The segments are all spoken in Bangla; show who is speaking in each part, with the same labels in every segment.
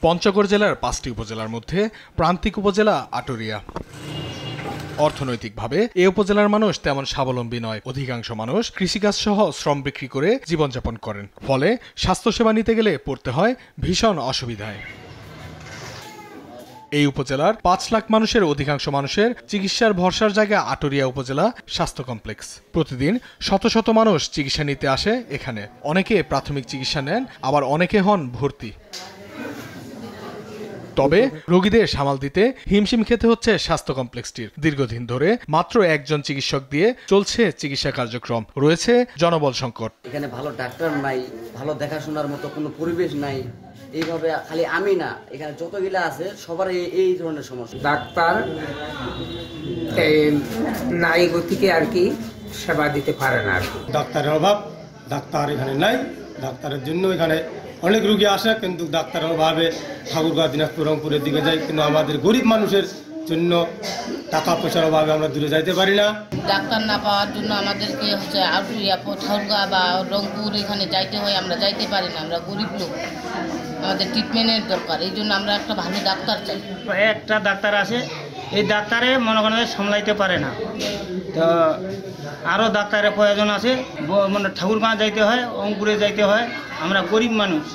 Speaker 1: পঞ্চগড় জেলার 5টি উপজেলার মধ্যে প্রান্তিক উপজেলা আটুরিয়া। অর্থনৈতিকভাবে এই উপজেলার মানুষ তেমন স্বাবলম্বী নয়। অধিকাংশ মানুষ কৃষিকাজ সহ শ্রম বিক্রি করে জীবনযাপন করেন। ফলে স্বাস্থ্যসেবা নিতে গেলে পড়তে হয় ভীষণ অসুবিধায়। এই উপজেলার 5 লাখ মানুষের অধিকাংশ মানুষের চিকিৎসার ভরসার জায়গা আটুরিয়া উপজেলা স্বাস্থ্য কমপ্লেক্স। প্রতিদিন শত শত মানুষ চিকিৎসা নিতে আসে এখানে। অনেকে প্রাথমিক চিকিৎসা নেন, আবার অনেকে হন ভর্তি। তবে রোগীদের সামাল দিতে হিমশিম খেতে হচ্ছে স্বাস্থ্য কমপ্লেক্সটির। দীর্ঘদিন ধরে মাত্র একজন চিকিৎসক দিয়ে চলছে চিকিৎসা কার্যক্রম। রয়েছে জনবল সংকট।
Speaker 2: এখানে ভালো ডাক্তার নাই, ভালো দেখাশোনার মতো কোনো পরিবেশ নাই। এইভাবে খালি আমি না, এখানে যতগুলা আছে সবার এই ধরনের সমস্যা।
Speaker 3: ডাক্তার নাই গতিকে আর কি সেবা দিতে পারে না।
Speaker 4: ডাক্তারের অভাব, ডাক্তার এখানে নাই। ডাক্তারের জন্য এখানে অনেক রোগী আসে, কিন্তু ডাক্তারের অভাবে ঠাকুরগাঁও, দিনাজপুর, রংপুরের দিকে যাই, কিন্তু আমাদের গরিব মানুষের জন্য টাকা পয়সার অভাবে আমরা দূরে যাইতে পারি না।
Speaker 5: ডাক্তার না পাওয়ার জন্য আমাদেরকে হচ্ছে আটুরিয়া, ঠাকুরগাঁও বা রংপুর এখানে যাইতে হয়। আমরা যাইতে পারি না, আমরা গরিব লোক, আমাদের ট্রিটমেন্টের দরকার। এই জন্য আমরা একটা ভালো ডাক্তার চাই।
Speaker 6: একটা ডাক্তার আছে, এই ডাক্তারে মনে করেন সামলাইতে পারে না, তো আরও ডাক্তারের প্রয়োজন আছে। মানে ঠাকুরগাঁও যাইতে হয়, রংপুরে যাইতে হয়। আমরা গরিব মানুষ,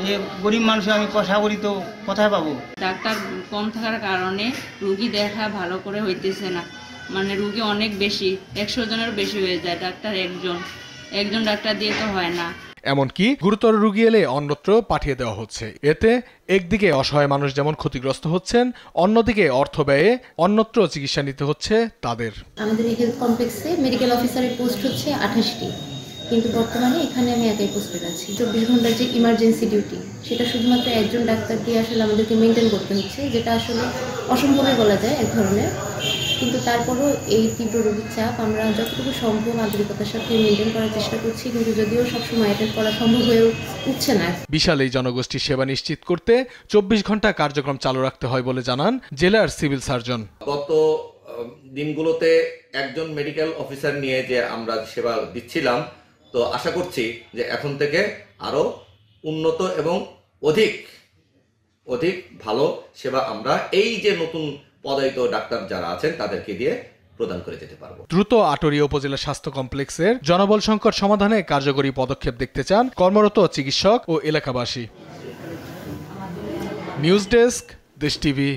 Speaker 6: এই গরিব মানুষে আমি পয়সা করি তো কোথায় পাবো?
Speaker 7: ডাক্তার কম থাকার কারণে রুগী দেখা ভালো করে হইতেছে না। মানে রুগী অনেক বেশি, 100 জনের বেশি হয়ে যায়। ডাক্তার একজন ডাক্তার দিয়ে তো হয় না।
Speaker 1: এমনকি গুরুতর রোগী এলে অন্যত্র পাঠিয়ে দেওয়া হচ্ছে। এতে একদিকে অসহায় মানুষ যেমন ক্ষতিগ্রস্ত হচ্ছেন, অন্যদিকে অর্থ ব্যয়ে অন্যত্র চিকিৎসা নিতে হচ্ছে তাদের।
Speaker 8: আমাদের এই হেলথ কমপ্লেক্সে মেডিকেল অফিসারের পোস্ট হচ্ছে 28টি, কিন্তু বর্তমানে এখানে আমি একাই পোস্টেড আছি। 24 ঘন্টার যে ইমার্জেন্সি ডিউটি, সেটা শুধুমাত্র একজন ডাক্তার দিয়ে আসলে আমাদেরকে মেনটেন করতে হচ্ছে, যেটা আসলে অসম্ভবই বলা যায় এক ধরনের। কিন্তু তারপরও এই তীব্র রোগীর চাপ আমরা যতটুকু সম্ভব আন্তরিকতার সাথে মেনটেন করার চেষ্টা করছি, কিন্তু যদিও সবসময় অ্যাটেন্ড করা সম্ভব হয়ে উঠছে না।
Speaker 1: বিশাল এই জনগোষ্ঠীর সেবা নিশ্চিত করতে 24 ঘন্টা কার্যক্রম চালু রাখতে হয় বলে জানান জেলার সিভিল সার্জন।
Speaker 9: গত দিনগুলোতে একজন মেডিকেল অফিসার নিয়ে যে আমরা সেবা দিচ্ছিলাম, তো আশা করছি যে এখন থেকে আরো উন্নত এবং অধিক ভালো সেবা আমরা এই যে নতুন পদায়িত ডাক্তার যারা আছেন তাদেরকে দিয়ে প্রদান করে যেতে পারবো।
Speaker 1: দ্রুত আটুরিয়া উপজেলা স্বাস্থ্য কমপ্লেক্সের জনবল সংকট সমাধানে কার্যকরী পদক্ষেপ দেখতে চান কর্মরত চিকিৎসক ও এলাকাবাসী। নিউজ ডেস্ক, দেশ টিভি।